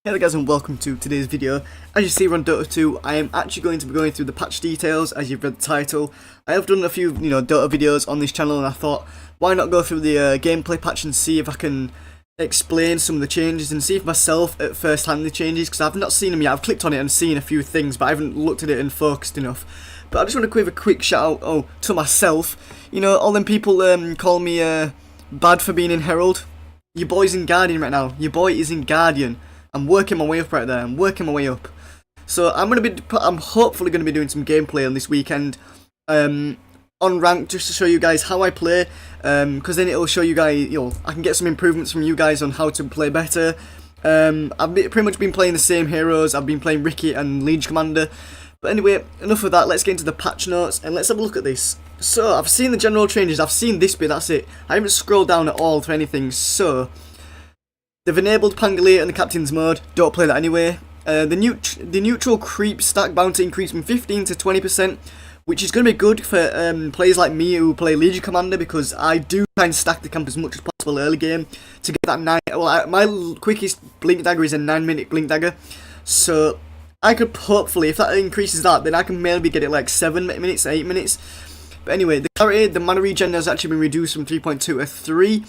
Hey guys, and welcome to today's video. As you see, we're on Dota 2. I am actually going to be going through the patch details, as you've read the title. I have done a few, Dota videos on this channel, and I thought, why not go through the gameplay patch and see if I can explain some of the changes and see if myself at first hand the changes, because I've not seen them yet. I've clicked on it and seen a few things, but I haven't looked at it and focused enough. But I just want to give a quick shout out to myself. You know, all them people call me bad for being in Herald. Your boy's in Guardian right now. Your boy is in Guardian. I'm working my way up right there. I'm working my way up. So I'm hopefully gonna be doing some gameplay on this weekend, on rank, just to show you guys how I play. Because then it'll show you guys, I can get some improvements from you guys on how to play better. I've pretty much been playing the same heroes. I've been playing Ricky and Liege Commander. But anyway, enough of that. Let's get into the patch notes and let's have a look at this. So I've seen the general changes. I've seen this bit. That's it. I haven't scrolled down at all for anything. So they've enabled Pangolier in the captain's mode. Don't play that anyway. The neutral creep stack bounty increased from 15 to 20%, which is going to be good for players like me who play Legion Commander, because I do try and stack the camp as much as possible early game to get that 9. Well, my quickest blink dagger is a 9-minute blink dagger, so I could hopefully, if that increases that, then I can maybe get it like 7 minutes, 8 minutes. But anyway, the mana regen has actually been reduced from 3.2 to 3.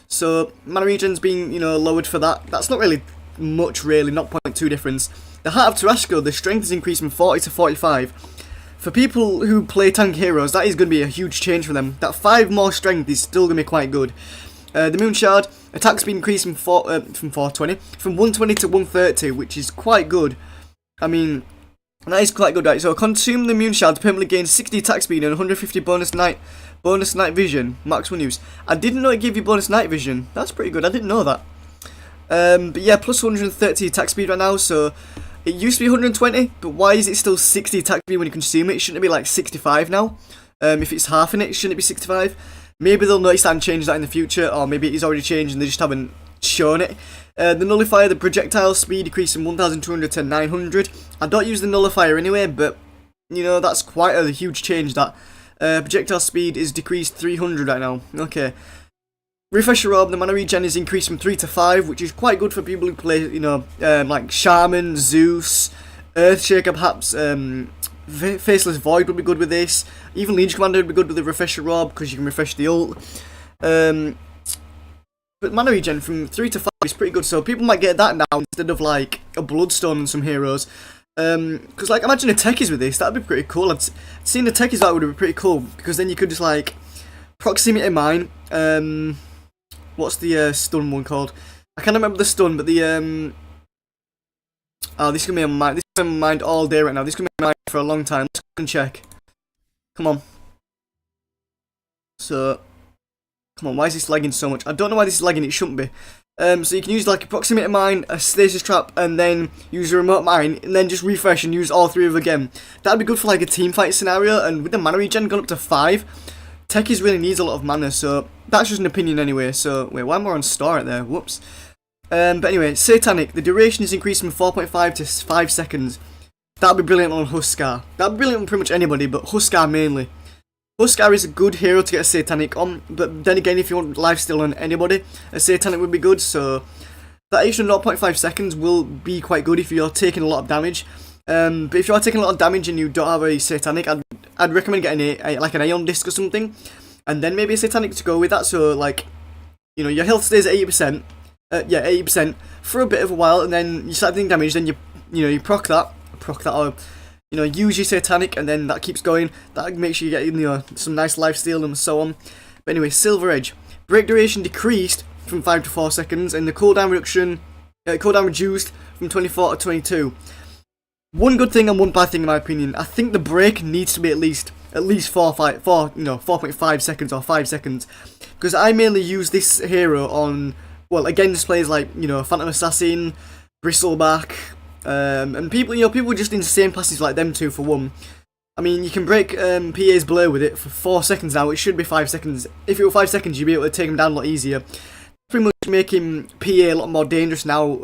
So mana regen's being, lowered for that. That's not really much, really, not 0.2 difference. The Heart of Tarasco, the strength is increased from 40 to 45. For people who play tank heroes, that is going to be a huge change for them. That 5 more strength is still going to be quite good. The Moon Shard, attack speed increased from 120 to 130, which is quite good. I mean, that is quite good, right? So consume the Moon Shard to permanently gain 60 attack speed and 150 bonus night vision, max 1 use. I didn't know it gave you bonus night vision. That's pretty good. I didn't know that. But yeah, plus 130 attack speed right now. So it used to be 120, but why is it still 60 attack speed when you consume it? Shouldn't it be like 65 now? If it's half in it, shouldn't it be 65? Maybe they'll notice that and change that in the future, or maybe it's already changed and they just haven't shown it. The nullifier, the projectile speed decreased from 1200 to 900. I don't use the nullifier anyway, but that's quite a huge change. That projectile speed is decreased 300 right now. Okay. Refresher Orb, the mana regen is increased from 3 to 5, which is quite good for people who play, like Shaman, Zeus, Earthshaker perhaps. Faceless Void would be good with this. Even Liege Commander would be good with the Refresher Orb, because you can refresh the ult. But mana regen from 3 to 5 is pretty good, so people might get that now instead of like a Bloodstone and some heroes. Because like, imagine a Techies with this, that'd be pretty cool. I've seen the Techies that would be pretty cool, because then you could just like proximity mine. What's the stun one called? I can't remember the stun, but the oh, this is gonna be on my mind. This is on my mind all day right now. This is gonna be on my mind for a long time. Let's go and check. Come on. So, come on. Why is this lagging so much? I don't know why this is lagging. It shouldn't be. So you can use like a proximity mine, a stasis trap, and then use a remote mine, and then just refresh and use all 3 of them again. That'd be good for like a team fight scenario. And with the mana regen gone up to 5, Techies really needs a lot of mana. So that's just an opinion anyway. So wait, why am I on star right there? Whoops. But anyway, Satanic. The duration is increased from 4.5 to 5 seconds. That'd be brilliant on Huskar. That'd be brilliant on pretty much anybody, but Huskar mainly. Huskar is a good hero to get a Satanic on, but then again, if you want lifesteal on anybody, a Satanic would be good. So that extra 0.5 seconds will be quite good if you're taking a lot of damage. But if you are taking a lot of damage and you don't have a Satanic, I'd recommend getting like an Ion Disc or something, and then maybe a Satanic to go with that. So like, your health stays at 80%. Yeah, 80% for a bit of a while, and then you start doing damage. Then you proc that, or use your Satanic, and then that keeps going. That makes sure you get some nice lifesteal and so on. But anyway, Silver Edge. Break duration decreased from 5 to 4 seconds, and the cooldown reduced from 24 to 22. One good thing and one bad thing in my opinion. I think the break needs to be at least 4.5 seconds or 5 seconds, because I mainly use this hero on, well, against players like Phantom Assassin, Bristleback. And people just in the same classes like them two for one. I mean, you can break PA's blur with it for 4 seconds now. It should be 5 seconds. If it were 5 seconds, you'd be able to take him down a lot easier. Pretty much making PA a lot more dangerous now.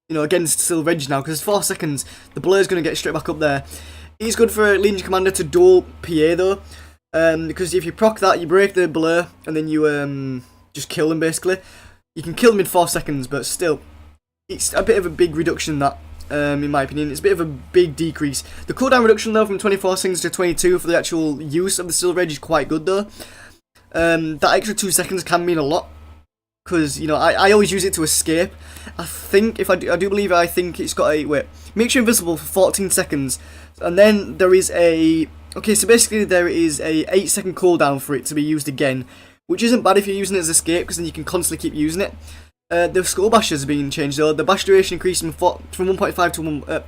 Against Silver Edge now, because 4 seconds, the blur's going to get straight back up there. It's good for a Legion Commander to dual PA though, because if you proc that, you break the blur, and then you just kill them basically. You can kill them in 4 seconds, but still, it's a bit of a big reduction that, in my opinion. It's a bit of a big decrease. The cooldown reduction though from 24 seconds to 22 for the actual use of the Silver Edge is quite good though. That extra 2 seconds can mean a lot, because, you know, I always use it to escape. I think, I do believe it's got a, wait, makes you invisible for 14 seconds, and then there is a, okay, so basically there is a 8-second cooldown for it to be used again, which isn't bad if you're using it as escape, because then you can constantly keep using it. The skull bashers are being changed though. The bash duration increased from 1.5 to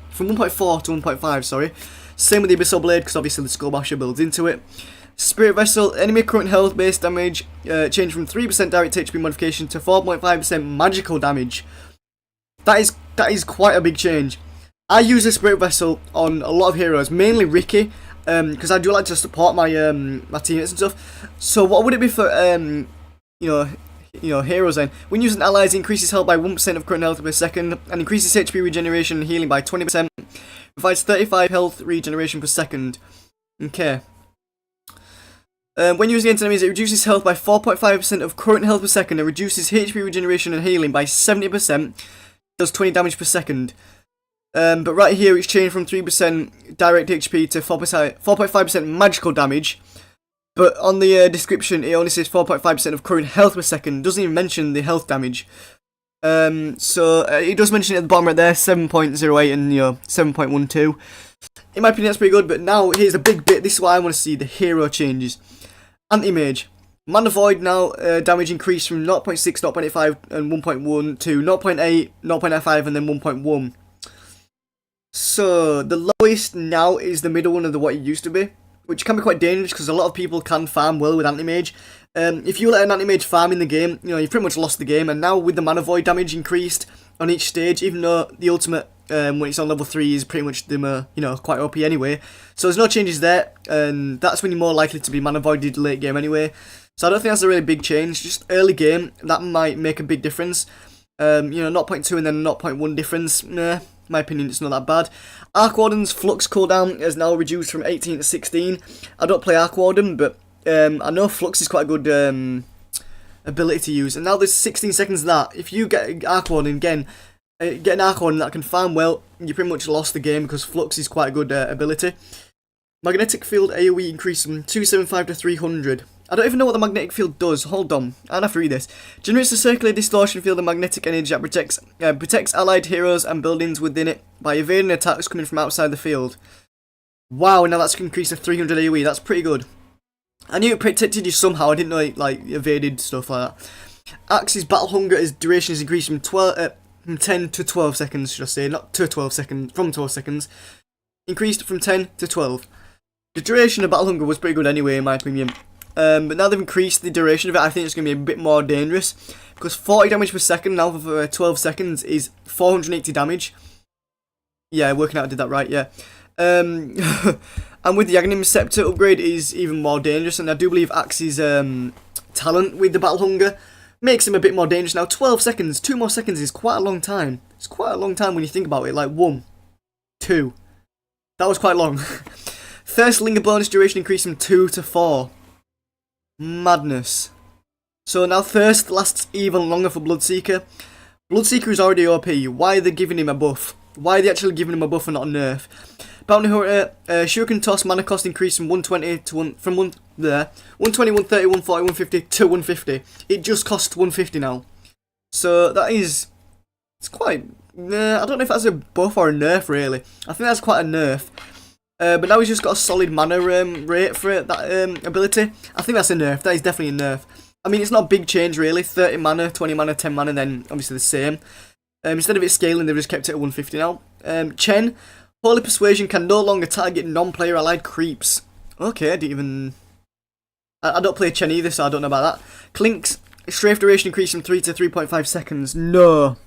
from 1.4 to 1.5. Sorry. Same with the abyssal blade, because obviously the skull basher builds into it. Spirit vessel, enemy current health base damage changed from 3% direct HP modification to 4.5% magical damage. That is quite a big change. I use the spirit vessel on a lot of heroes, mainly Ricky, because I do like to support my my teammates and stuff. So what would it be for you know, heroes then? When using allies, increases health by 1% of current health per second, and increases HP regeneration and healing by 20%. Provides 35 health regeneration per second. Okay. When using against enemies, it reduces health by 4.5% of current health per second, and reduces HP regeneration and healing by 70%. Does 20 damage per second. But right here, it's changed from 3% direct HP to 4.5% magical damage. But on the description, it only says 4.5% of current health per second. Doesn't even mention the health damage. So it does mention it at the bottom right there, 7.08 and 7.12. In my opinion, that's pretty good. But now here's a big bit. This is what I want to see: the hero changes. Anti-mage. Mana Void now damage increased from 0.6, 0.85 and 1.1 to 0.8, 0.85 and then 1.1. So the lowest now is the middle one of what it used to be, which can be quite dangerous because a lot of people can farm well with anti-mage. If you let an anti-mage farm in the game, you know, you've pretty much lost the game. And now with the Mana Void damage increased on each stage, even though the ultimate when it's on level 3 is pretty much quite OP anyway. So there's no changes there, and that's when you're more likely to be Mana Voided late game anyway. So I don't think that's a really big change. Just early game, that might make a big difference. 0.2 and then 0.1 difference. Nah, in my opinion, it's not that bad. Arc Warden's Flux cooldown is now reduced from 18 to 16. I don't play Arc Warden, but I know Flux is quite a good ability to use. And now there's 16 seconds of that. If you get Arc Warden again, get an Arc Warden that can farm well, you pretty much lost the game because Flux is quite a good ability. Magnetic Field AoE increased from 275 to 300. I don't even know what the magnetic field does. Hold on, I'll have to read this. Generates a circular distortion field of magnetic energy that protects allied heroes and buildings within it by evading attacks coming from outside the field. Wow, now that's increased to 300 AoE. That's pretty good. I knew it protected you somehow. I didn't know it like evaded stuff like that. Axe's battle hunger is duration is increased from 10 to 12 seconds, should I say? Not to 12 seconds. From 12 seconds, increased from 10 to 12. The duration of battle hunger was pretty good anyway, in my opinion. But now they've increased the duration of it, I think it's going to be a bit more dangerous. Because 40 damage per second now for 12 seconds is 480 damage. Yeah, working out I did that right, yeah. And with the Aghanim Scepter upgrade, it is even more dangerous. And I do believe Axe's talent with the Battle Hunger makes him a bit more dangerous now. 12 seconds, 2 more seconds is quite a long time. It's quite a long time when you think about it, like 1, 2. That was quite long. Thirst Linger bonus duration increased from 2 to 4. Madness. So now Thirst lasts even longer for Bloodseeker. Bloodseeker is already OP. Why are they giving him a buff? Why are they actually giving him a buff and not a nerf? Bounty Hunter, Shuriken Toss mana cost increased from 120 to 120, 130, 140, 150 to 150. It just costs 150 now. So that is, it's quite. I don't know if that's a buff or a nerf really. I think that's quite a nerf. But now he's just got a solid mana rate for it, that ability. I think that's a nerf. That is definitely a nerf. I mean, it's not a big change really. 30 mana, 20 mana, 10 mana, then obviously the same. Instead of it scaling, they've just kept it at 150 now. Chen, Holy Persuasion can no longer target non-player allied creeps. Okay, I didn't even. I don't play Chen either, so I don't know about that. Clink's strafe duration increased from 3 to 3.5 seconds. No.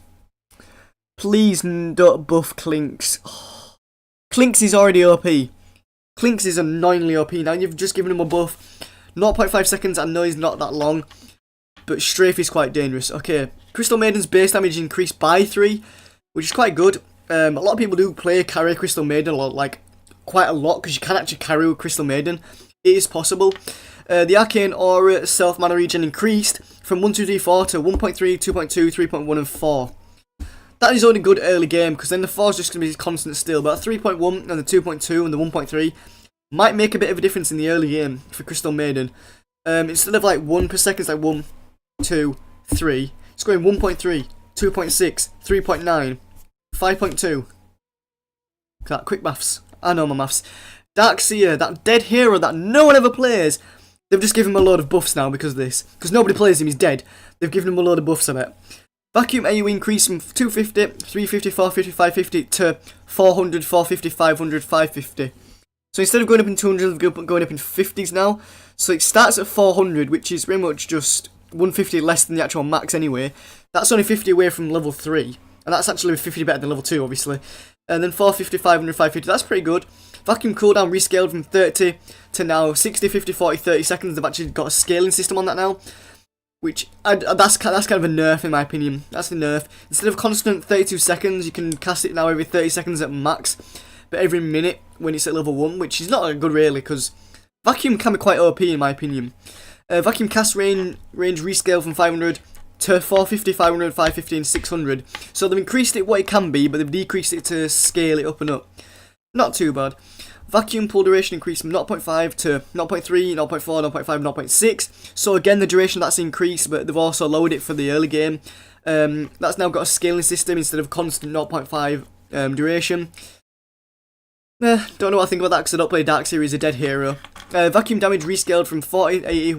Please don't buff Clink's. Clink's is already OP. Clink's is annoyingly OP. Now you've just given him a buff. 0.5 seconds, I know he's not that long. But strafe is quite dangerous. Okay, Crystal Maiden's base damage increased by 3, which is quite good. A lot of people do carry Crystal Maiden quite a lot, because you can actually carry with Crystal Maiden. It is possible. The Arcane Aura self mana regen increased from 1, 2, 3, 4 to 1.3, 2.2, 3.1 and 4. That is only good early game, because then the 4 is just going to be constant still. But 3.1 and the 2.2 and the 1.3 might make a bit of a difference in the early game for Crystal Maiden. Instead of like 1 per second, it's like 1, 2, 3. It's going 1.3, 2.6, 3.9, 5.2. That quick maths. I know my maths. Darkseer, that dead hero that no one ever plays. They've just given him a load of buffs now because of this. Because nobody plays him, he's dead. They've given him a load of buffs, I bet. Vacuum AoE increase from 250, 350, 450, 550 to 400, 450, 500, 550. So instead of going up in 200, they're going up in 50s now. So it starts at 400, which is pretty much just 150 less than the actual max anyway. That's only 50 away from level 3. And that's actually 50 better than level 2, obviously. And then 450, 500, 550, that's pretty good. Vacuum cooldown rescaled from 30 to now 60, 50, 40, 30 seconds. They've actually got a scaling system on that now. Which, that's kind of a nerf in my opinion. That's a nerf. Instead of constant 32 seconds, you can cast it now every 30 seconds at max. But every minute when it's at level 1, which is not good really, because Vacuum can be quite OP in my opinion. Vacuum cast range rescaled from 500 to 450, 500, 550 and 600. So they've increased it what it can be, but they've decreased it to scale it up and up. Not too bad. Vacuum pull duration increased from 0.5 to 0.3, 0.4, 0.5, 0.6. So again, the duration that's increased, but they've also lowered it for the early game. That's now got a scaling system instead of constant 0.5 duration. Don't know what I think about that because I don't play Darkseer, he's a dead hero. Vacuum damage rescaled from 40, 80,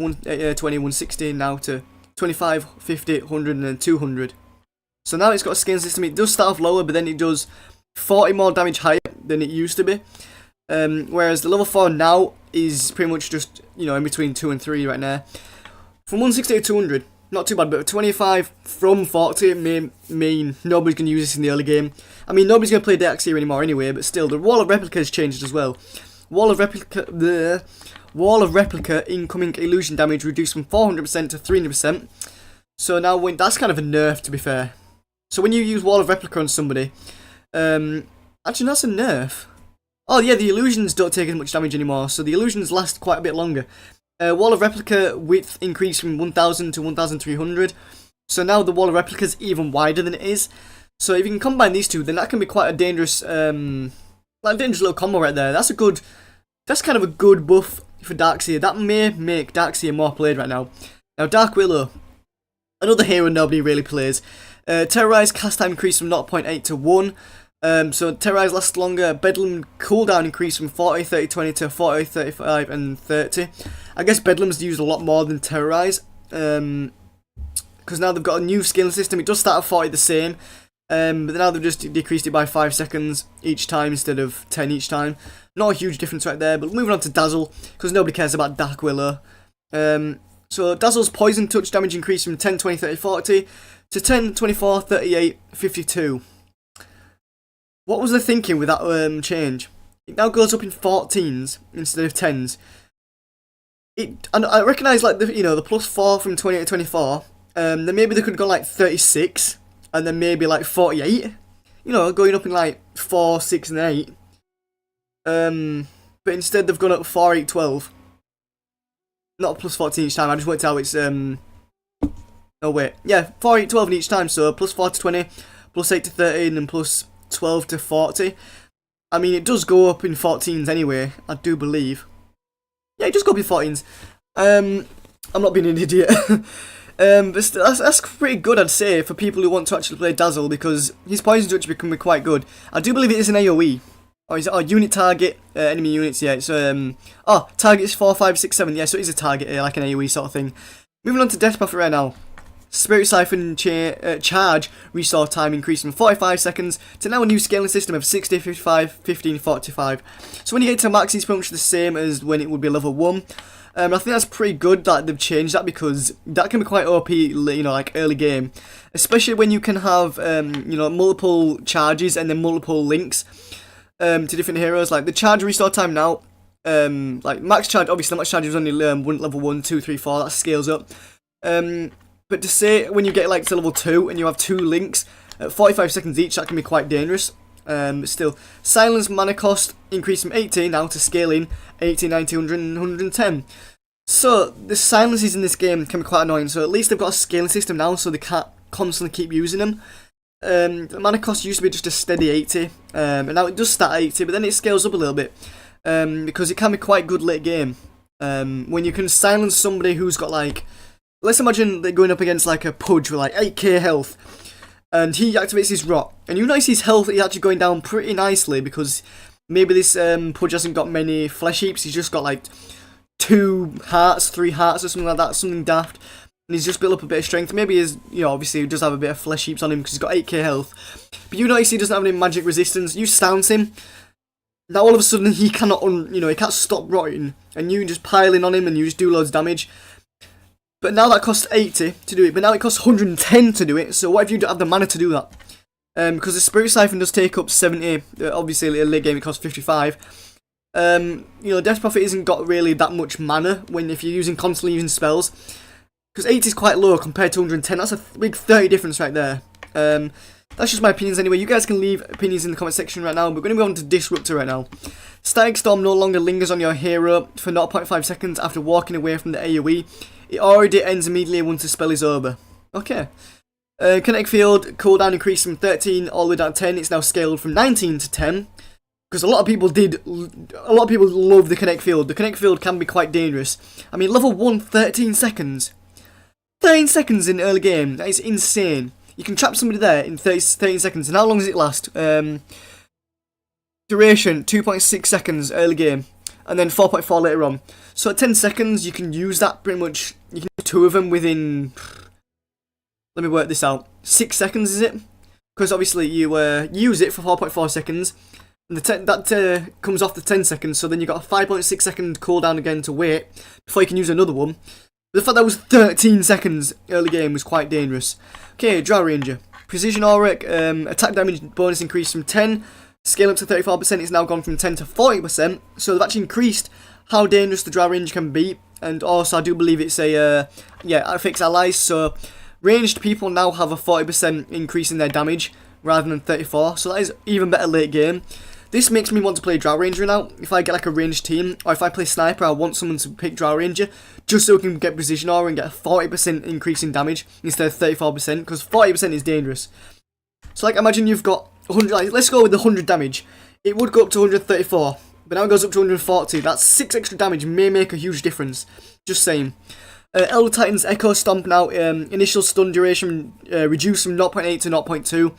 20, 160 now to 25, 50, 100 and 200. So now it's got a scaling system. It does start off lower, but then it does 40 more damage higher than it used to be. Whereas the level 4 now is pretty much just, you know, in between 2 and 3 right now. From 160 to 200, not too bad, but 25 from 40 may mean nobody's going to use this in the early game. I mean, nobody's going to play Darkseer anymore anyway, but still, the Wall of Replica has changed as well. Wall of Replica incoming illusion damage reduced from 400% to 300%. So now, that's kind of a nerf, to be fair. So when you use Wall of Replica on somebody, actually that's a nerf. Oh yeah, the illusions don't take as much damage anymore, so the illusions last quite a bit longer. Wall of Replica width increased from 1000 to 1300, so now the Wall of Replica is even wider than it is. So if you can combine these two, then that can be quite a dangerous, dangerous little combo right there. That's kind of a good buff for Darkseer. That may make Darkseer more played right now. Now Dark Willow, another hero nobody really plays. Terrorize cast time increased from 0.8 to 1. So Terrorize lasts longer. Bedlam cooldown increased from 40, 30, 20 to 40, 35 and 30. I guess Bedlam's used a lot more than Terrorize. Because now they've got a new scaling system. It does start at 40 the same. But now they've just decreased it by 5 seconds each time instead of 10 each time. Not a huge difference right there. But moving on to Dazzle, because nobody cares about Dark Willow. So Dazzle's poison touch damage increased from 10, 20, 30, 40 to 10, 24, 38, 52. What was the thinking with that change? It now goes up in 14s instead of 10s. And I recognise like the +4 from 20 to 24. Then maybe they could go like 36 and then maybe like 48. You know, going up in like 4, 6 and 8. But instead they've gone up 4, 8, 12. Not +14 each time. I just worked out it's oh wait, yeah, 4, 8, 12 in each time. So +4 to 20, +8 to 13, and +12 to 40. I mean, it does go up in 14s anyway, I do believe. Yeah, it does go up in 14s. I'm not being an idiot. But still, that's pretty good, I'd say, for people who want to actually play Dazzle, because his poison touch can be quite good. I do believe it is an AoE. Or is it unit target, enemy units, yeah. So, target is 4, 5, 6, 7, yeah, so it is a target, like an AoE sort of thing. Moving on to Death Buff right now. Spirit Siphon charge restore time increased from 45 seconds to now a new scaling system of 60, 55, 15, 45. So when you get to max, it's pretty much the same as when it would be level 1. I think that's pretty good that they've changed that, because that can be quite OP, like early game. Especially when you can have, multiple charges and then multiple links to different heroes. Like the charge restore time now, like max charge, obviously max charge is only level 1, 2, 3, 4, that scales up. But to say when you get like to level 2 and you have 2 links at 45 seconds each, that can be quite dangerous. But still, silence mana cost increased from 18 now to scaling 80, 90, 100, and 110. So the silences in this game can be quite annoying. So at least they've got a scaling system now, so they can't constantly keep using them. the mana cost used to be just a steady 80, and now it does start at 80, but then it scales up a little bit, because it can be quite good late game. When you can silence somebody who's got like, let's imagine they're going up against like a Pudge with like 8k health, and he activates his rock, and you notice his health is actually going down pretty nicely, because maybe this Pudge hasn't got many flesh heaps, he's just got like 2 hearts, 3 hearts or something like that, something daft, and he's just built up a bit of strength. Maybe he's, you know, obviously he does have a bit of flesh heaps on him because he's got 8k health, but you notice he doesn't have any magic resistance. You stance him, now all of a sudden he cannot, he can't stop rotting, and you just pile in on him and you just do loads of damage. But now that costs 80 to do it, but now it costs 110 to do it, so what if you don't have the mana to do that? Because the Spirit Siphon does take up 70, obviously in late game it costs 55. Death Prophet isn't got really that much mana if you're constantly using spells. Because 80 is quite low compared to 110, that's a big 30 difference right there. That's just my opinions anyway. You guys can leave opinions in the comment section right now. We're going to move on to Disruptor right now. Static Storm no longer lingers on your hero for 0.5 seconds after walking away from the AoE. It already ends immediately once the spell is over. Okay. Kinetic Field cooldown increased from 13 all the way down to 10. It's now scaled from 19 to 10. Because a lot of people love the Kinetic Field. The Kinetic Field can be quite dangerous. I mean, level 1, 13 seconds. 13 seconds in early game. That is insane. You can trap somebody there in 13 seconds. And how long does it last? Duration, 2.6 seconds early game. And then 4.4 later on. So at 10 seconds, you can use that pretty much. You can do 2 of them within... Let me work this out. 6 seconds, is it? Because obviously you use it for 4.4 seconds. And that comes off the 10 seconds. So then you've got a 5.6 second cooldown again to wait before you can use another one. But the fact that was 13 seconds early game was quite dangerous. Okay, Drow Ranger. Precision Auric, attack damage bonus increased from 10, scale up to 34%, it's now gone from 10 to 40%, so they've actually increased how dangerous the Drow Ranger can be, and also I do believe it's it affects allies, so ranged people now have a 40% increase in their damage, rather than 34, so that is even better late game. This makes me want to play Drow Ranger now. If I get like a ranged team, or if I play Sniper, I want someone to pick Drow Ranger, just so we can get Precision Aura and get a 40% increase in damage instead of 34%, because 40% is dangerous. So like imagine you've got 100, like, let's go with the 100 damage. It would go up to 134, but now it goes up to 140. That's 6 extra damage, may make a huge difference. Just saying. Elder Titan's Echo Stomp now, initial stun duration reduced from 0.8 to 0.2.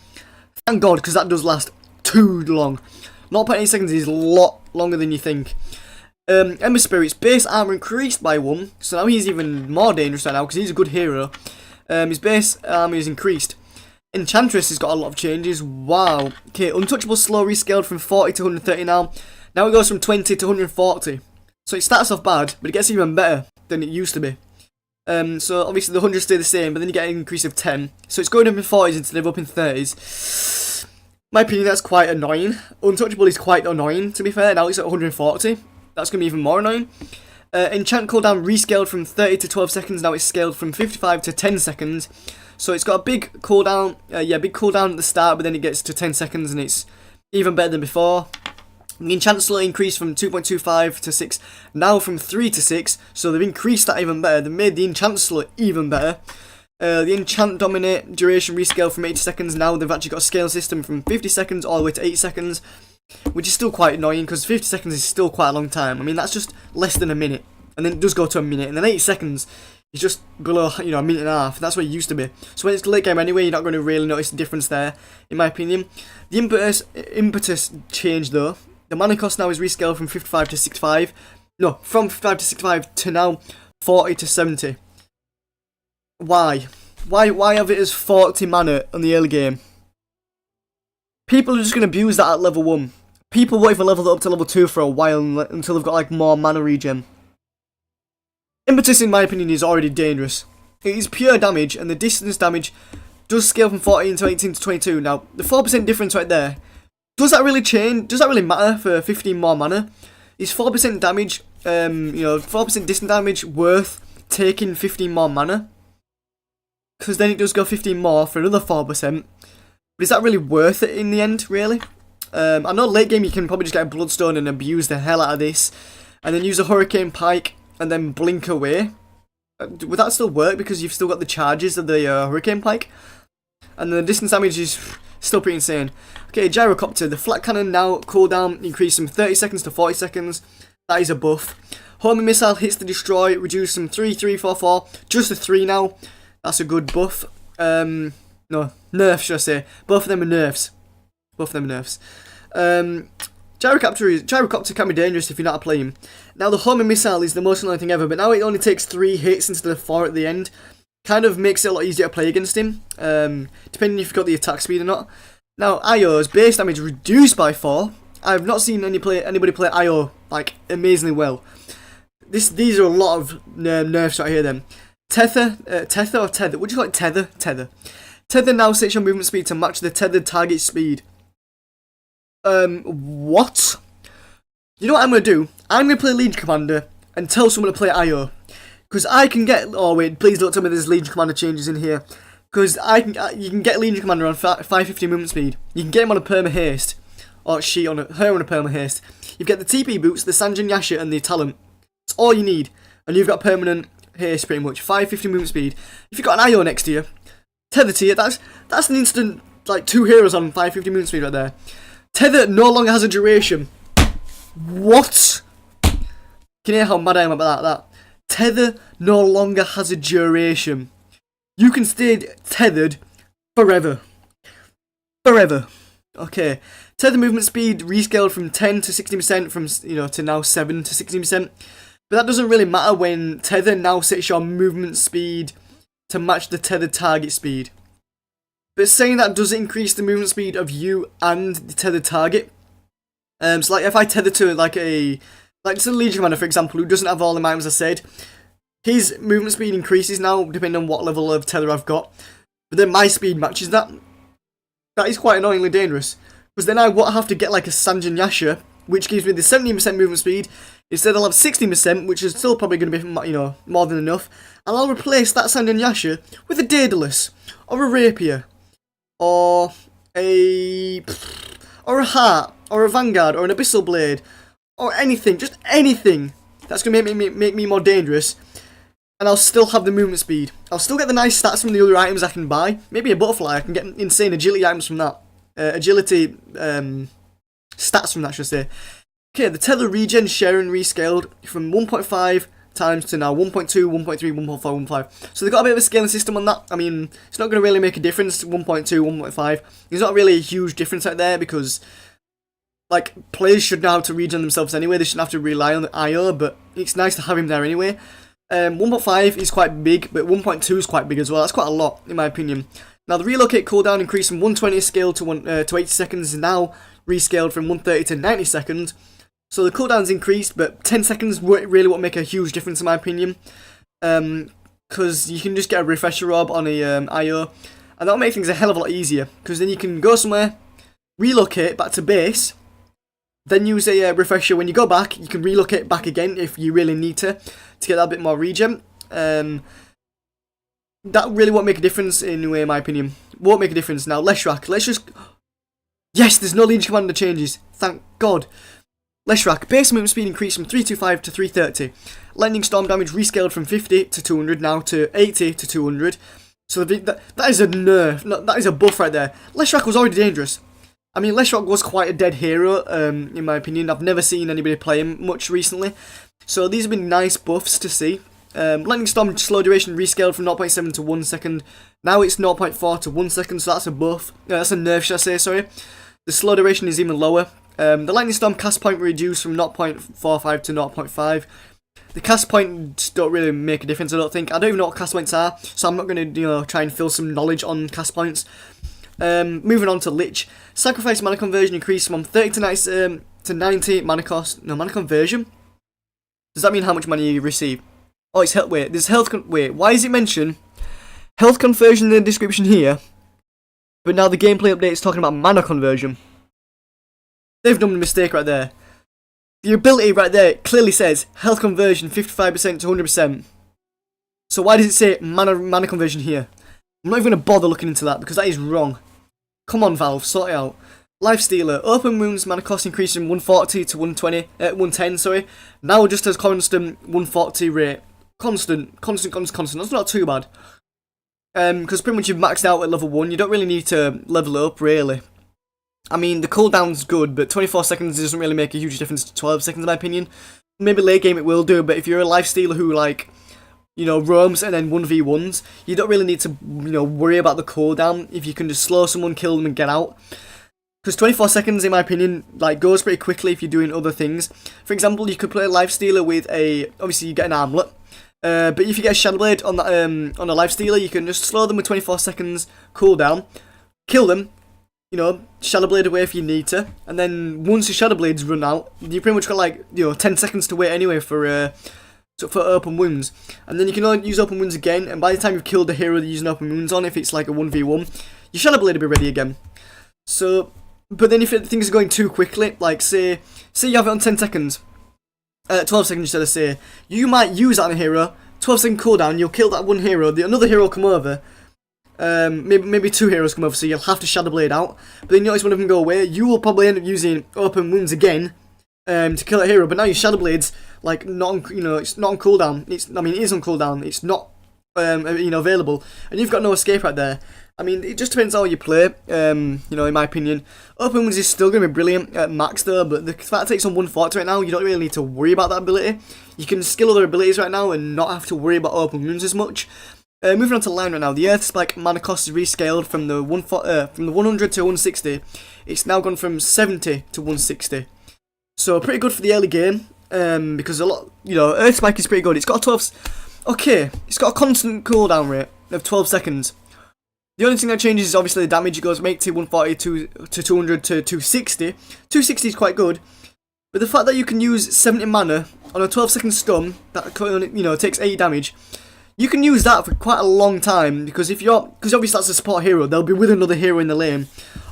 Thank God, because that does last too long. 0.8 seconds is a lot longer than you think. Ember Spirit's base armor increased by 1, so now he's even more dangerous right now because he's a good hero. His base armor is increased. Enchantress has got a lot of changes. Wow. Okay, Untouchable slow rescaled from 40 to 130 now. Now it goes from 20 to 140. So it starts off bad, but it gets even better than it used to be. So obviously the 100 stay the same, but then you get an increase of 10. So it's going up in 40s instead of up in 30s. My opinion, that's quite annoying. Untouchable is quite annoying, to be fair. Now it's at 140. That's going to be even more annoying. Enchant cooldown rescaled from 30 to 12 seconds. Now it's scaled from 55 to 10 seconds. So it's got a big cooldown. Big cooldown at the start, but then it gets to 10 seconds and it's even better than before. The enchant slot increased from 2.25 to 6, now from 3 to 6. So they've increased that even better. They've made the enchant slot even better. The enchant dominate duration rescale from 80 seconds. Now they've actually got a scale system from 50 seconds all the way to 8 seconds, which is still quite annoying because 50 seconds is still quite a long time. I mean, that's just less than a minute, and then it does go to a minute, and then 8 seconds is just below, a minute and a half. That's where it used to be. So when it's late game anyway, you're not going to really notice the difference there, in my opinion. The impetus changed though. The mana cost now is rescaled from 55 to 65. No, from 55 to 65 to now 40 to 70. Why? Why have it as 40 mana on the early game? People are just going to abuse that at level 1. People won't even level it up to level 2 for a while until they've got like more mana regen. Impetus, in my opinion, is already dangerous. It is pure damage, and the distance damage does scale from 14 to 18 to 22. Now, the 4% difference right there, does that really change? Does that really matter for 15 more mana? Is 4% damage, 4% distance damage worth taking 15 more mana? Because then it does go 15 more for another 4%. But is that really worth it in the end, really? I know late game you can probably just get a Bloodstone and abuse the hell out of this. And then use a Hurricane Pike and then blink away. Would that still work because you've still got the charges of the Hurricane Pike? And the distance damage is still pretty insane. Okay, Gyrocopter. The flat cannon now cooldown increased from 30 seconds to 40 seconds. That is a buff. Homing missile hits to destroy, reduced from 3, 3, 4, 4, just to 3 now. That's a good buff. No, nerfs should I say. Both of them are nerfs. Both of them are nerfs. Gyrocopter can be dangerous if you're not playing him. Now the homing missile is the most annoying thing ever, but now it only takes 3 hits instead of 4 at the end. Kind of makes it a lot easier to play against him, depending if you've got the attack speed or not. Now IO's base damage reduced by 4. I've not seen anybody play IO like amazingly well. These are a lot of nerfs right here then. Tether or tether? Would you call it tether? Tether. Tether now sets your movement speed to match the tethered target speed. What? You know what I'm going to do? I'm going to play Legion Commander and tell someone to play IO. Because I can get... Oh wait, please don't tell me there's Legion Commander changes in here. Because you can get Legion Commander on 550 movement speed. You can get him on a perma haste. Or her on a perma haste. You get the TP boots, the Sanjin Yasha and the talent. That's all you need. And you've got permanent haste pretty much. 550 movement speed. If you've got an IO next to you, tether to you, that's an instant, like 2 heroes on 550 movement speed right there. Tether no longer has a duration. What? Can you hear how mad I am about that? Tether no longer has a duration. You can stay tethered forever. Forever. Okay. Tether movement speed rescaled from 10 to 60% from, to now 7 to 16%. But that doesn't really matter when tether now sets your movement speed to match the tethered target speed. But saying that does increase the movement speed of you and the tethered target. So like if I tether to like to the Legion Commander for example, who doesn't have all the items I said, his movement speed increases now depending on what level of tether I've got. But then my speed matches that. That is quite annoyingly dangerous. Because then I won't have to get like a Sanjin Yasha, which gives me the 17% movement speed. Instead I'll have 16%, which is still probably going to be, more than enough. And I'll replace that Sanjin Yasha with a Daedalus, or a Rapier, or a Heart, or a Vanguard, or an Abyssal Blade, or anything, just anything that's going to make me more dangerous. And I'll still have the movement speed. I'll still get the nice stats from the other items I can buy. Maybe a butterfly, I can get insane agility items from that. Agility stats from that, should I say. Okay, the tether regen sharing rescaled from 1.5 times to now 1.2, 1.3, 1.4, 1.5. So they've got a bit of a scaling system on that. I mean, it's not going to really make a difference, 1.2, 1.5. There's not really a huge difference out there because, like, players should know how to regen themselves anyway. They shouldn't have to rely on the IO, but it's nice to have him there anyway. 1.5 is quite big, but 1.2 is quite big as well. That's quite a lot, in my opinion. Now, the relocate cooldown increased from 120 scale to 80 seconds, is now rescaled from 130 to 90 seconds. So the cooldown's increased, but 10 seconds really won't make a huge difference, in my opinion. Because you can just get a refresher orb on a IO, and that'll make things a hell of a lot easier. Because then you can go somewhere, relocate back to base, then use a refresher. When you go back, you can relocate back again if you really need to get that bit more regen. That really won't make a difference anyway, in my opinion. Won't make a difference. Now, Leshrac. Let's just... Yes, there's no Legion Commander changes. Thank God. Leshrac. Base movement speed increased from 325 to 330. Lightning Storm damage rescaled from 50 to 200 now to 80 to 200. So that is a nerf. No, that is a buff right there. Leshrac was already dangerous. I mean, Leshrac was quite a dead hero, in my opinion. I've never seen anybody play him much recently. So these have been nice buffs to see. Lightning Storm slow duration rescaled from 0.7 to 1 second. Now it's 0.4 to 1 second, so that's a buff. That's a nerf, should I say, sorry. The slow duration is even lower. The Lightning Storm cast point reduced from 0.45 to 0.5. The cast points don't really make a difference, I don't think. I don't even know what cast points are, so I'm not going to, try and fill some knowledge on cast points. Moving on to Lich. Sacrifice mana conversion increased from 30 to 90 mana cost. No, mana conversion? Does that mean how much money you receive? Oh, it's health. Wait, there's health. Wait, why is it mentioned health conversion in the description here? But now the gameplay update is talking about mana conversion. They've done a mistake right there. The ability right there clearly says health conversion 55% to 100%. So why does it say mana conversion here? I'm not even going to bother looking into that because that is wrong. Come on, Valve, sort it out. Life Stealer. Open wounds mana cost increased from 140 to 110, sorry. Now just as constant 140 rate. Constant. That's not too bad. Because pretty much you've maxed out at level 1, you don't really need to level up, really. I mean, the cooldown's good, but 24 seconds doesn't really make a huge difference to 12 seconds in my opinion. Maybe late game it will do, but if you're a lifestealer who, like, you know, roams and then 1v1s, you don't really need to, you know, worry about the cooldown if you can just slow someone, kill them and get out. Because 24 seconds, in my opinion, like, goes pretty quickly if you're doing other things. For example, you could play a lifestealer with a, obviously you get an armlet, but if you get a Shadowblade on a lifestealer, you can just slow them with 24 seconds cooldown, kill them, you know, Shadowblade away if you need to, and then once your Shadowblades run out, you pretty much got, like, you know, 10 seconds to wait anyway for open wounds, and then you can only use open wounds again, and by the time you've killed the hero that you're using open wounds on, if it's like a 1v1, your Shadowblade will be ready again. So, but then if things are going too quickly, like say you have it on 10 seconds, 12 seconds instead of say, you might use that on a hero, 12 second cooldown, you'll kill that one hero, another hero will come over, maybe two heroes come over, so you'll have to Shadowblade out, but then you notice one of them go away, you will probably end up using open wounds again, to kill a hero, but now your Shadowblade's, like, not on, you know, it's not on cooldown, it is on cooldown, it's not, you know, available, and you've got no escape right there. I mean, it just depends how you play, you know, in my opinion. Open wounds is still going to be brilliant at max though, but the fact that it's on 140 right now, you don't really need to worry about that ability. You can skill other abilities right now and not have to worry about open wounds as much. Moving on to line right now, the Earth Spike mana cost is rescaled from the 100 to 160. It's now gone from 70 to 160. So pretty good for the early game, because a lot, you know, Earth Spike is pretty good. It's got a 12, okay, it's got a constant cooldown rate of 12 seconds. The only thing that changes is obviously the damage. It goes from 80, 140 to 200 to 260. 260 is quite good, but the fact that you can use 70 mana on a 12-second stun that, you know, takes 80 damage, you can use that for quite a long time, because because obviously that's a support hero, they'll be with another hero in the lane,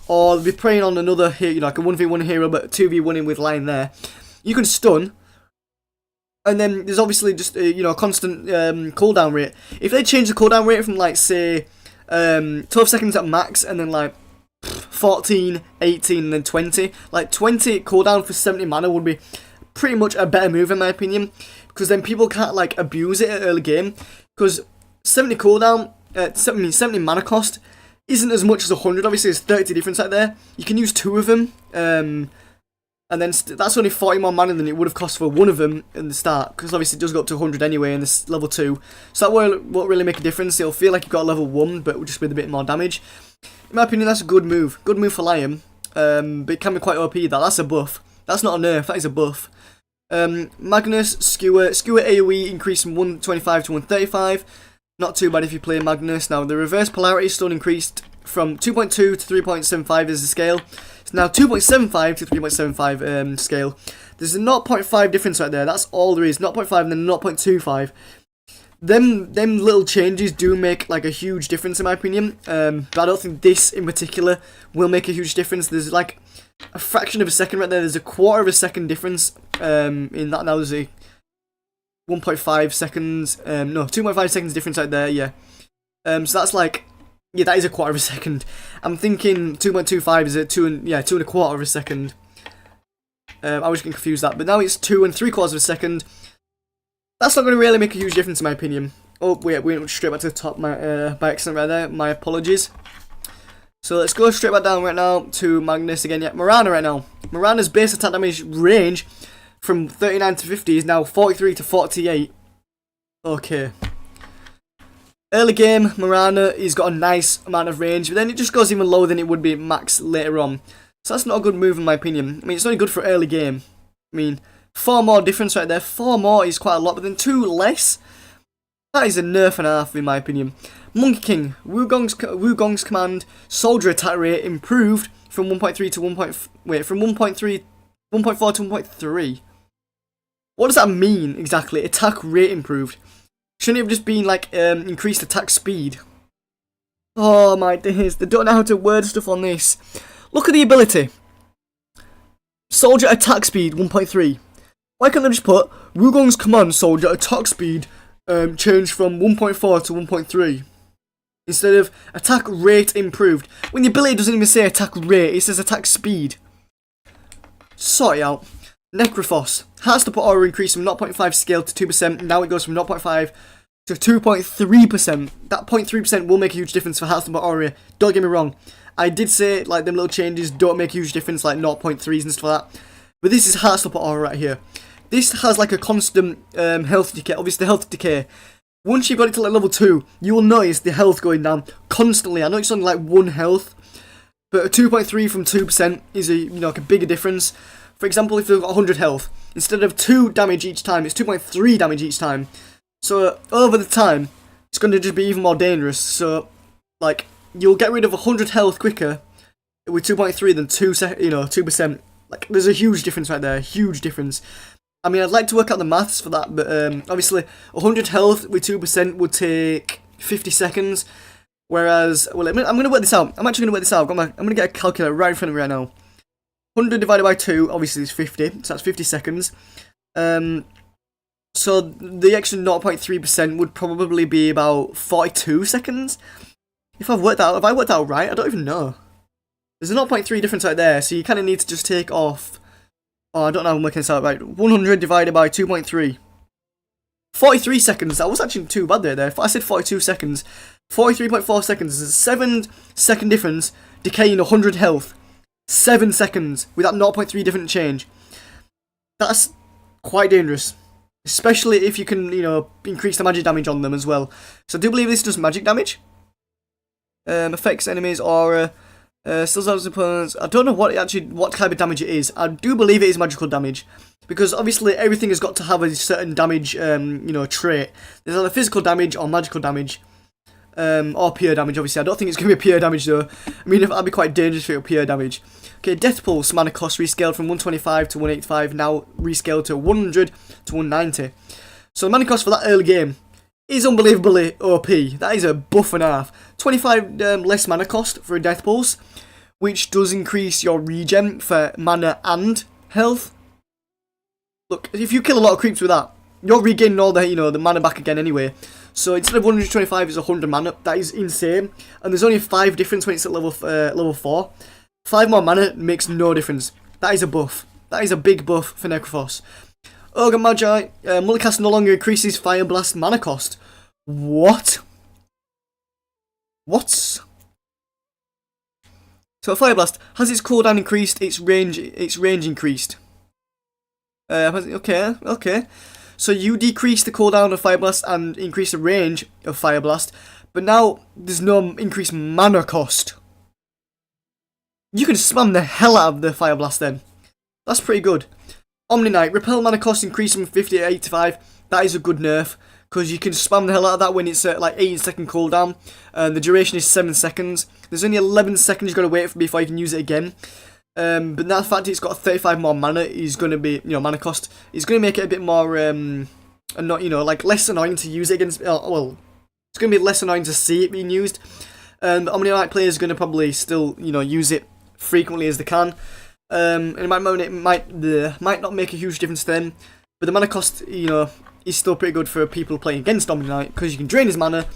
or they'll be preying on another hero, you know, like a 1v1 hero, but 2v1 in with line there. You can stun, and then there's obviously just you know, a constant cooldown rate. If they change the cooldown rate from, like, say 12 seconds at max, and then like 14, 18, and then 20. Like 20 cooldown for 70 mana would be pretty much a better move in my opinion, because then people can't, like, abuse it at early game. Because 70 cooldown, 70 mana cost isn't as much as 100. Obviously, there's 30 difference out there. You can use two of them, and then that's only 40 more mana than it would have cost for one of them in the start, because obviously it does go up to 100 anyway in this level 2. So that won't really make a difference. It'll feel like you've got a level 1, but just with a bit more damage. In my opinion, that's a good move. Good move for Lion. But it can be quite OP. That's a buff. That's not a nerf, that is a buff. Magnus, Skewer AoE increased from 125 to 135. Not too bad if you play Magnus. Now, the reverse polarity stun increased from 2.2 to 3.75 as the scale. It's now 2.75 to 3.75 scale. There's a 0.5 difference right there. That's all there is. 0.5 and then 0.25. Them little changes do make, like, a huge difference in my opinion. But I don't think this in particular will make a huge difference. There's like a fraction of a second right there. There's a quarter of a second difference in that. Now there's a 1.5 seconds, no, 2.5 seconds difference right there, yeah. So that's like, yeah, that is a quarter of a second. I'm thinking 2.25 is a 2.25 of a second. I was getting confused that, but now it's 2 3/4 of a second. That's not going to really make a huge difference in my opinion. Oh, wait, we went straight back to the top by accident right there. My apologies. So let's go straight back down right now to Magnus again. Yeah, Mirana right now. Mirana's base attack damage range from 39 to 50 is now 43 to 48. Okay. Early game, Mirana, he's got a nice amount of range, but then it just goes even lower than it would be at max later on. So that's not a good move in my opinion. I mean, it's only good for early game. I mean, 4 more difference right there. 4 more is quite a lot, but then 2 less, that is a nerf and a half in my opinion. Monkey King, Wukong's command soldier attack rate improved from 1.3 to 1.4 to 1.3. What does that mean exactly? Attack rate improved. Shouldn't it have just been like increased attack speed? Oh my days, they don't know how to word stuff on this. Look at the ability. Soldier attack speed 1.3. Why can't they just put Wukong's command soldier attack speed changed from 1.4 to 1.3? Instead of attack rate improved. When the ability doesn't even say attack rate, it says attack speed. Sort it out. Necrophos. Heart support aura increased from 0.5 scale to 2%. Now it goes from 0.5 to 2.3%. That 0.3% will make a huge difference for Hearts of Aura. Don't get me wrong. I did say, like, them little changes don't make a huge difference, like 0.3s and stuff like that. But this is Heart Stopper Aura right here. This has, like, a constant health decay. Obviously, the health decay. Once you've got it to, like, level 2, you will notice the health going down constantly. I know it's only, like, 1 health. But a 2.3 from 2% is a, like, a bigger difference. For example, if they've got 100 health, instead of 2 damage each time, it's 2.3 damage each time. So, over the time, it's going to just be even more dangerous. So, like, you'll get rid of 100 health quicker with 2.3 than 2%. Like, there's a huge difference right there, huge difference. I mean, I'd like to work out the maths for that, but obviously, 100 health with 2% would take 50 seconds. Whereas, well, I'm going to work this out. I'm actually going to work this out. I'm going to get a calculator right in front of me right now. 100 divided by 2, obviously, is 50, so that's 50 seconds. So, the extra 0.3% would probably be about 42 seconds. If I worked out right? I don't even know. There's a 0.3 difference right there, so you kind of need to just take off... Oh, I don't know how I'm working this out right. 100 divided by 2.3. 43 seconds. That was actually too bad there. If I said 42 seconds, 43.4 seconds is a 7-second difference, decaying 100 health. 7 seconds with that 0.3 different change. That's quite dangerous. Especially if you can, increase the magic damage on them as well. So I do believe this does magic damage. Affects enemies aura. Still has opponents. I don't know what type of damage it is. I do believe it is magical damage. Because obviously everything has got to have a certain damage, trait. There's either physical damage or magical damage. Or pure damage, obviously. I don't think it's going to be pure damage though. I mean, that'd be quite dangerous for pure damage. Okay, Death Pulse mana cost rescaled from 125 to 185, now rescaled to 100 to 190. So the mana cost for that early game is unbelievably OP. That is a buff and a half. 25 less mana cost for a Death Pulse, which does increase your regen for mana and health. Look, if you kill a lot of creeps with that, you're regaining all the, the mana back again anyway. So instead of 125, it's 100 mana. That is insane. And there's only 5 difference when it's at level 4. 5 more mana makes no difference. That is a buff. That is a big buff for Necrophos. Ogre Magi, Multicast no longer increases Fire Blast mana cost. What? What? So Fire Blast, has its cooldown increased, its range increased. Okay. So you decrease the cooldown of Fire Blast and increase the range of Fire Blast, but now there's no increased mana cost. You can spam the hell out of the Fire Blast then. That's pretty good. Omni Knight, repel mana cost increased from 50 to 85. That is a good nerf, because you can spam the hell out of that when it's like 18-second cooldown. The duration is 7 seconds. There's only 11 seconds you've got to wait for before you can use it again. But that fact it's got 35 more mana is going to be, mana cost, is going to make it a bit more, not, like less annoying to use it against, well, it's going to be less annoying to see it being used. But Omni Knight players are going to probably still, use it frequently as they can. And it might not make a huge difference to them, but the mana cost, is still pretty good for people playing against Omni Knight, because you can drain his mana.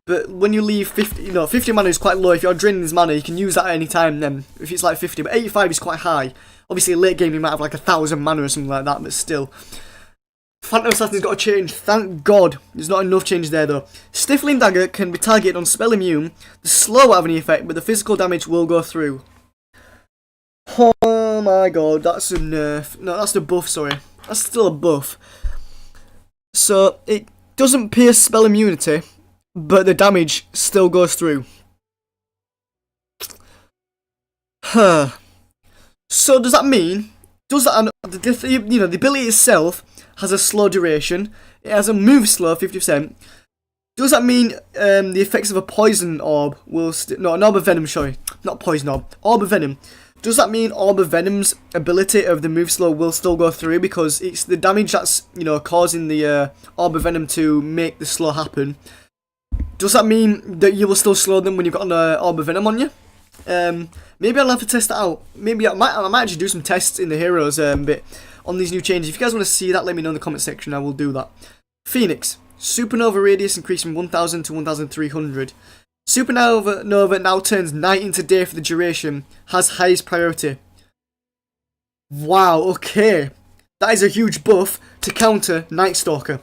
But when you leave 50, 50 mana is quite low. If you're draining his mana, you can use that at any time then, if it's like 50. But 85 is quite high. Obviously, late game, you might have like 1,000 mana or something like that, but still. Phantom Assassin's got to change. Thank God. There's not enough change there, though. Stifling Dagger can be targeted on spell immune. The slow won't have any effect, but the physical damage will go through. Oh my God, that's a nerf. No, that's the buff, sorry. That's still a buff. So, it doesn't pierce spell immunity, but the damage still goes through. Huh. So does that mean, the ability itself has a slow duration, it has a move slow, 50%. Does that mean the effects of a poison orb will no, an orb of venom, sorry, not poison orb of venom. Does that mean Orb of Venom's ability of the move slow will still go through, because it's the damage that's, causing the Orb of Venom to make the slow happen? Does that mean that you will still slow them when you've got an Orb of Venom on you? Maybe I'll have to test that out. Maybe I might actually do some tests in the heroes bit on these new changes. If you guys want to see that, let me know in the comment section. I will do that. Phoenix. Supernova radius increased from 1,000 to 1,300. Supernova now turns night into day for the duration. Has highest priority. Wow, okay. That is a huge buff to counter Night Stalker.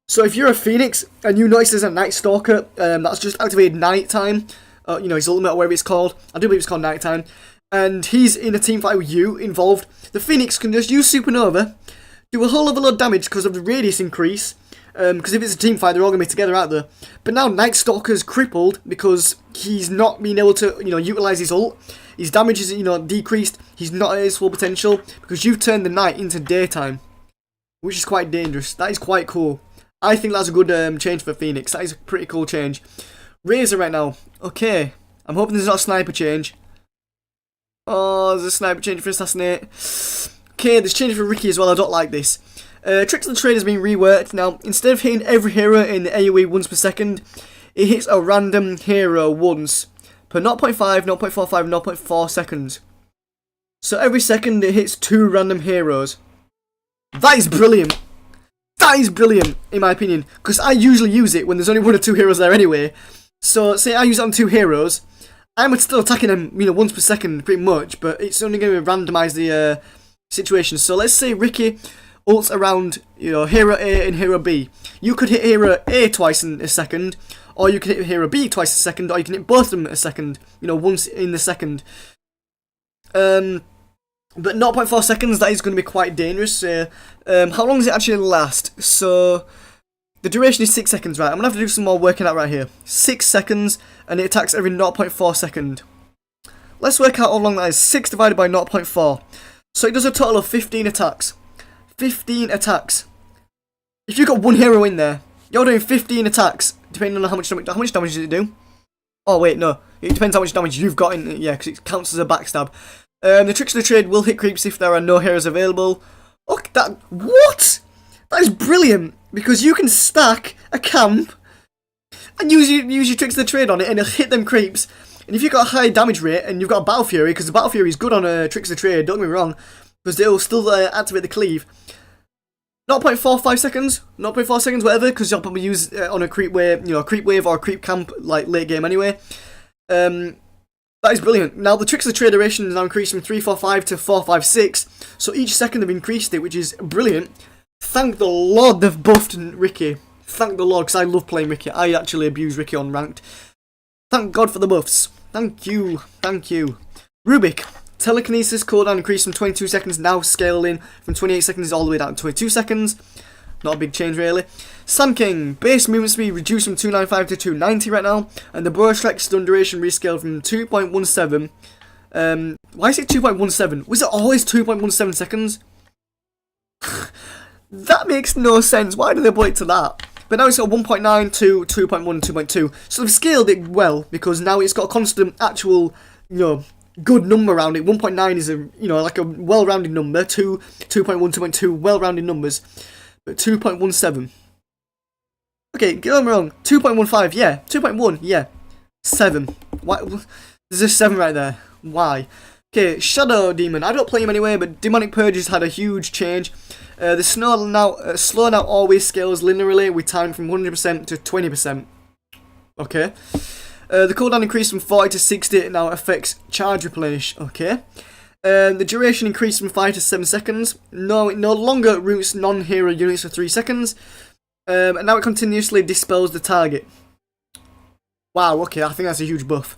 So if you're a Phoenix and you notice there's a Night Stalker that's just activated nighttime, you know, his ultimate or whatever it's called, I do believe it's called nighttime, and he's in a team fight with you involved, the Phoenix can just use Supernova, do a whole other lot of damage because of the radius increase, because if it's a team fight, they're all going to be together out there. But now Night Stalker's crippled because he's not being able to, you know, utilise his ult. His damage is, you know, decreased. He's not at his full potential because you've turned the night into daytime, which is quite dangerous. That is quite cool. I think that's a good change for Phoenix. That is a pretty cool change. Razor right now. Okay. I'm hoping there's not a sniper change. Oh, there's a sniper change for Assassinate. Okay, there's change for Ricky as well. I don't like this. Tricks of the Trade has been reworked. Now, instead of hitting every hero in the AoE once per second, it hits a random hero once per 0.5, 0.45, 0.4 seconds. So every second it hits 2 random heroes. That is brilliant. That is brilliant, in my opinion, because I usually use it when there's only 1 or 2 heroes there anyway. So, say I use it on 2 heroes, I'm still attacking them, you know, once per second, pretty much, but it's only going to randomise the situation. So, let's say Ricky ults around, you know, hero A and hero B. You could hit hero A twice in a second, or you can hit hero B twice a second, or you can hit both of them a second, you know, once in the second. But 0.4 seconds, that is going to be quite dangerous. How long does it actually last? So, the duration is 6 seconds, right? I'm going to have to do some more working out right here. 6 seconds, and it attacks every 0.4 second. Let's work out how long that is. 6 divided by 0.4. So it does a total of 15 attacks. 15 attacks. If you've got 1 hero in there, you're doing 15 attacks, depending on how much damage does it do? Oh, wait, no. It depends how much damage you've got in it, yeah, because it counts as a backstab. The Tricks of the Trade will hit creeps if there are no heroes available. Look, what? That is brilliant, because you can stack a camp and use your Tricks of the Trade on it and it'll hit them creeps. And if you've got a high damage rate and you've got a Battle Fury, because the Battle Fury is good on Tricks of the Trade, don't get me wrong, because it'll still activate the cleave. 0.45 seconds, 0.4 seconds, whatever, because you'll probably use it on a creep wave, you know, a creep wave or a creep camp, like late game anyway. That is brilliant. Now, the Tricks of the Trade duration is now increased from 345 to 456, so each second they've increased it, which is brilliant. Thank the Lord they've buffed Ricky. Thank the Lord, because I love playing Ricky. I actually abuse Ricky on ranked. Thank God for the buffs. Thank you. Thank you. Rubik. Telekinesis cooldown increased from 22 seconds, now scaling from 28 seconds all the way down to 22 seconds. Not a big change really. Sun King, base movement speed reduced from 295 to 290 right now, and the Burrow Strike stun duration rescaled from 2.17. Why is it 2.17? Was it always 2.17 seconds? That makes no sense. Why do they put it to that? But now it's got 1.9 to 2.1 and 2.2. So they've scaled it well, because now it's got a constant actual, you know, good number around it. 1.9 is a, you know, like a well-rounded number. 2.1, 2.2, well-rounded numbers. But 2.17. Okay, get me wrong. 2.15, yeah. 2.1, yeah. 7. Why? There's a 7 right there. Why? Okay, Shadow Demon. I don't play him anyway, but Demonic Purge has had a huge change. The slow now always scales linearly with time from 100% to 20%. Okay. The cooldown increased from 40 to 60. It now affects charge replenish. Okay. The duration increased from 5 to 7 seconds. No, it no longer roots non-hero units for 3 seconds. And now it continuously dispels the target. Wow, okay, I think that's a huge buff.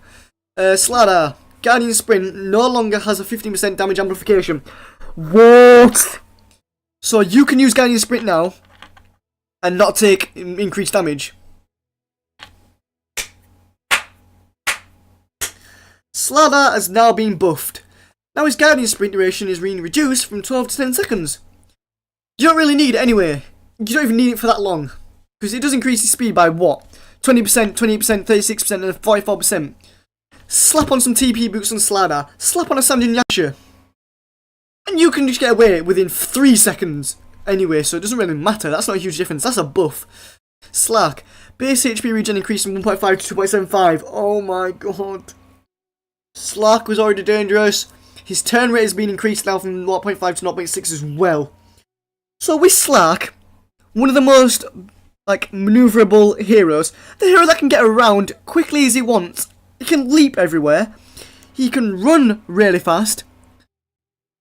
Slardar. Guardian Sprint no longer has a 15% damage amplification. What? So you can use Guardian Sprint now and not take increased damage. Slardar has now been buffed. Now his Guardian Sprint duration is being reduced from 12 to 10 seconds. You don't really need it anyway. You don't even need it for that long. Because it does increase his speed by what? 20%, 20%, 36% and 44%. Slap on some TP boots on Slardar. Slap on a Sanjin Yasha. And you can just get away within 3 seconds. Anyway, so it doesn't really matter. That's not a huge difference. That's a buff. Slack. Base HP regen increased from 1.5 to 2.75. Oh my god. Slack was already dangerous. His turn rate has been increased now from 0.5 to 0.6 as well. So with Slack, one of the most like maneuverable heroes, the hero that can get around quickly as he wants. He can leap everywhere. He can run really fast.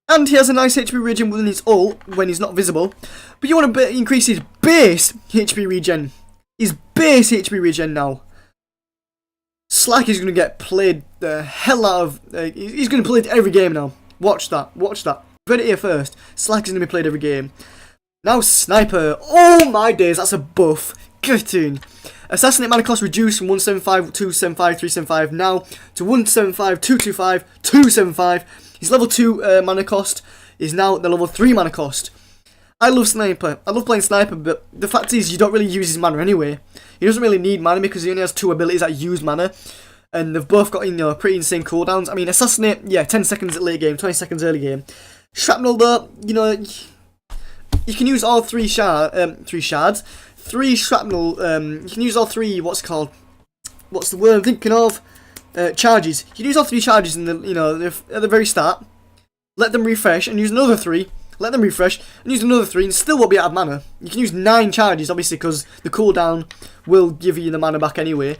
And he has a nice HP regen within his ult when he's not visible. But you want to increase his base HP regen. His base HP regen now. Slack is going to get played the hell out of... he's going to play every game now. Watch that. Watch that. Read it here first. Slack is going to be played every game. Now Sniper. Oh my days. That's a buff. Get in. Assassinate mana cost reduced from 175, 275, 375 now to 175, 225, 275. His level 2 mana cost is now the level 3 mana cost. I love Sniper. I love playing Sniper, but the fact is you don't really use his mana anyway. He doesn't really need mana because he only has 2 abilities that use mana. And they've both got, you know, pretty insane cooldowns. I mean, Assassinate, yeah, 10 seconds at late game, 20 seconds early game. Shrapnel though, you know, you can use all 3 shards. 3 shrapnel, you can use all 3, what's the word I'm thinking of? Charges. You can use all 3 charges in the, you know, at the very start. Let them refresh and use another 3. Let them refresh and use another 3 and still won't be out of mana. You can use 9 charges, obviously, because the cooldown will give you the mana back anyway.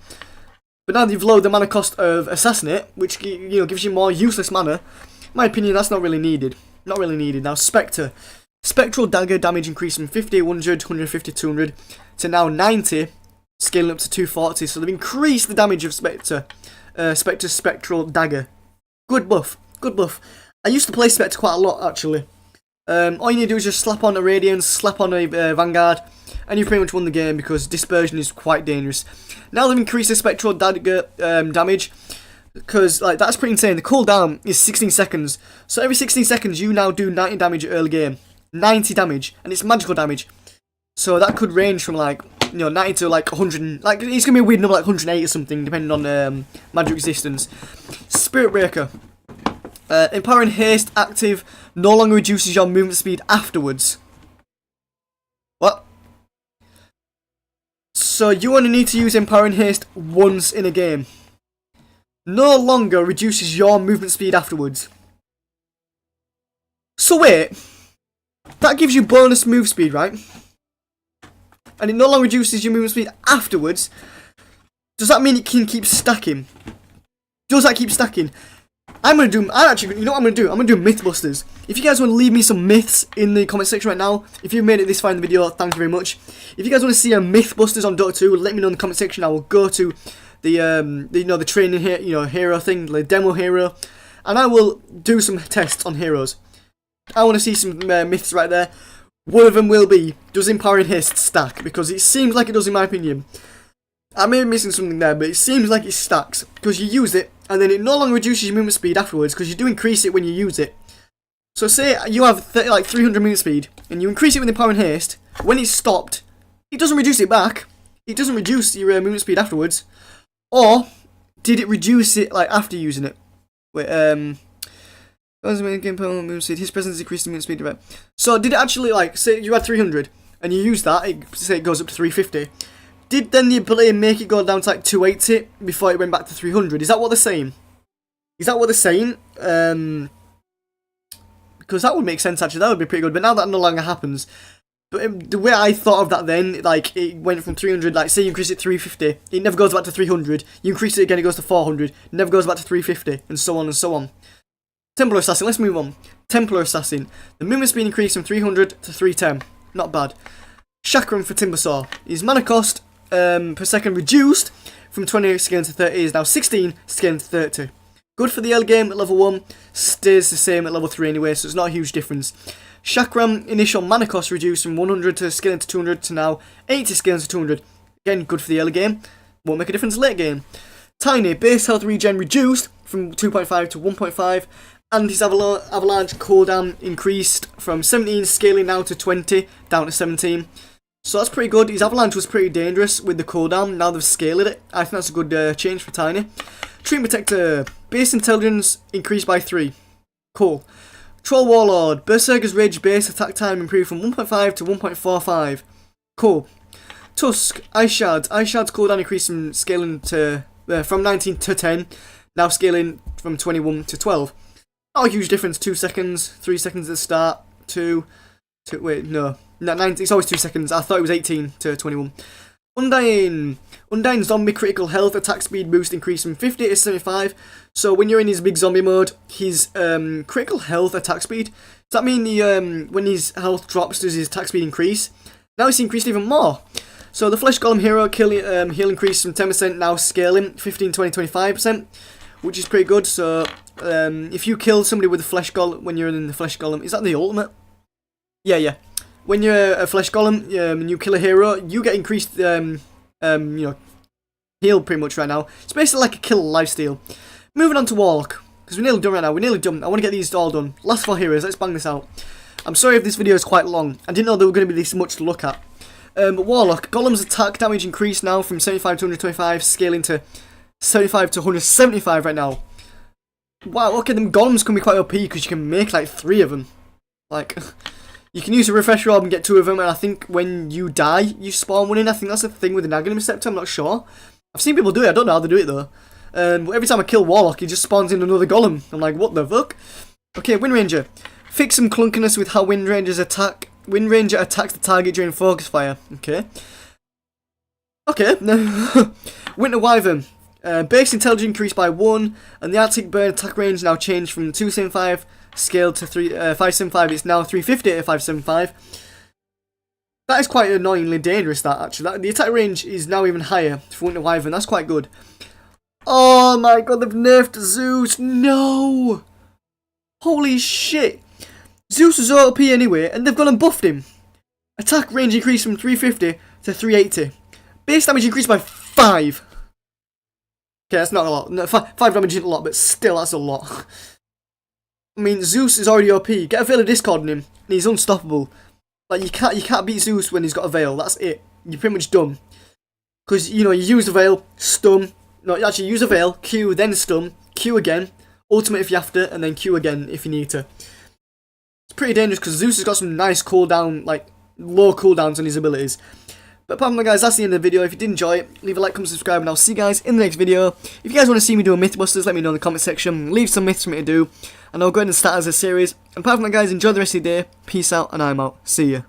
But now that you've lowered the mana cost of Assassinate, which, you know, gives you more useless mana, in my opinion, that's not really needed. Not really needed. Now, Spectre. Spectral Dagger damage increased from 50, 100, 150, 200 to now 90, scaling up to 240. So they've increased the damage of Spectre. Spectre's Spectral Dagger. Good buff. Good buff. I used to play Spectre quite a lot, actually. All you need to do is just slap on a Radiance, slap on a Vanguard, and you pretty much won the game because Dispersion is quite dangerous. Now they've increased the Spectral Dagger damage, because like that's pretty insane. The cooldown is 16 seconds, so every 16 seconds you now do 90 damage early game. 90 damage, and it's magical damage. So that could range from like, you know, 90 to like 100, like it's going to be a weird number like 108 or something, depending on magic resistance. Spirit Breaker. Empowering Haste active no longer reduces your movement speed afterwards. What? So you only need to use Empowering Haste once in a game. No longer reduces your movement speed afterwards. So wait, that gives you bonus move speed, right? And it no longer reduces your movement speed afterwards. Does that mean it can keep stacking? Does that keep stacking? You know what I'm gonna do? I'm gonna do Mythbusters. If you guys want to leave me some myths in the comment section right now, if you've made it this far in the video, thank you very much. If you guys want to see a Mythbusters on Dota 2, let me know in the comment section. I will go to the training here, you know, hero thing, the demo hero, and I will do some tests on heroes. I want to see some myths right there. One of them will be, does Empowering Haste stack? Because it seems like it does in my opinion. I may be missing something there, but it seems like it stacks. Because you use it, and then it no longer reduces your movement speed afterwards, because you do increase it when you use it. So say you have like 300 movement speed, and you increase it with Empowering Haste, when it's stopped, it doesn't reduce it back. It doesn't reduce your movement speed afterwards. Or, did it reduce it like after using it? Wait, his presence decreased the movement speed. Right? So did it actually, like, say you had 300 and you use that, say it goes up to 350. Did then the ability make it go down to like 280 before it went back to 300? Is that what they're saying? Is that what they're saying? Because that would make sense actually. That would be pretty good. But now that no longer happens. But the way I thought of that then, like it went from 300, like say you increase it to 350, it never goes back to 300. You increase it again, it goes to 400, never goes back to 350, and so on and so on. Templar Assassin, let's move on. Templar Assassin. The movement's been increased from 300 to 310. Not bad. Chakram for Timbersaw. His mana cost per second reduced from 20 scaling to 30 is now 16 scaling to 30. Good for the early game at level 1. Stays the same at level 3 anyway, so it's not a huge difference. Chakram initial mana cost reduced from 100 to scaling to 200 to now 80 scaling to 200. Again, good for the early game. Won't make a difference late game. Tiny base health regen reduced from 2.5 to 1.5. And his avalanche cooldown increased from 17 scaling now to 20, down to 17. So that's pretty good. His avalanche was pretty dangerous with the cooldown. Now they've scaled it. I think that's a good change for Tiny. Treant Protector. Base intelligence increased by 3. Cool. Troll Warlord. Berserker's Rage base attack time improved from 1.5 to 1.45. Cool. Tusk. Ice Shards. Ice Shards cooldown increased from scaling to from 19 to 10. Now scaling from 21 to 12. Not a huge difference, 2 seconds, 3 seconds at the start, 2, wait, no, 19, it's always 2 seconds, I thought it was 18 to 21. Undying zombie critical health attack speed boost increased from 50 to 75. So when you're in his big zombie mode, his critical health attack speed, does that mean when his health drops, does his attack speed increase? Now it's increased even more. So the Flesh Golem hero heal increased from 10%, now scaling 15, 20, 25%, which is pretty good. So if you kill somebody with the Flesh Golem, when you're in the Flesh Golem, is that the ultimate? Yeah. When you're a Flesh Golem and you kill a hero, you get increased, you know, heal pretty much right now. It's basically like a kill lifesteal. Moving on to Warlock, because we're nearly done right now. We're nearly done. I want to get these all done. Last 4 heroes. Let's bang this out. I'm sorry if this video is quite long. I didn't know there were going to be this much to look at. But Warlock, Golem's attack damage increased now from 75 to 125, scaling to 75 to 175 right now. Wow, okay, them Golems can be quite OP because you can make like 3 of them. Like, you can use a refresher orb and get 2 of them, and I think when you die, you spawn 1 in. I think that's a thing with the Aghanim Scepter, I'm not sure. I've seen people do it, I don't know how they do it though. But every time I kill Warlock, he just spawns in another Golem. I'm like, what the fuck? Okay, Wind Ranger. Fix some clunkiness with how Wind Ranger attacks the target during focus fire. Okay. Winter Wyvern. Base intelligence increased by 1, and the Arctic Burn attack range now changed from 275 scale to 575. It's now 350 to 575. That is quite annoyingly dangerous, that actually. The attack range is now even higher for Winter Wyvern. That's quite good. Oh my god, they've nerfed Zeus. No! Holy shit. Zeus was OP anyway, and they've gone and buffed him. Attack range increased from 350 to 380. Base damage increased by 5. Okay, that's not a lot. No, 5 damage isn't a lot, but still, that's a lot. I mean, Zeus is already OP. Get a Veil of Discord in him, and he's unstoppable. Like, you can't beat Zeus when he's got a Veil. That's it. You're pretty much done. Because, you know, you use the Veil, stun. No, you actually use a Veil, Q, then stun, Q again, ultimate if you have to, and then Q again if you need to. It's pretty dangerous because Zeus has got some nice cooldown, like, low cooldowns on his abilities. But apart from that, guys, that's the end of the video. If you did enjoy it, leave a like, comment, subscribe, and I'll see you guys in the next video. If you guys want to see me do a Mythbusters, let me know in the comment section. Leave some myths for me to do, and I'll go ahead and start as a series. And apart from that, guys, enjoy the rest of your day. Peace out, and I'm out. See ya.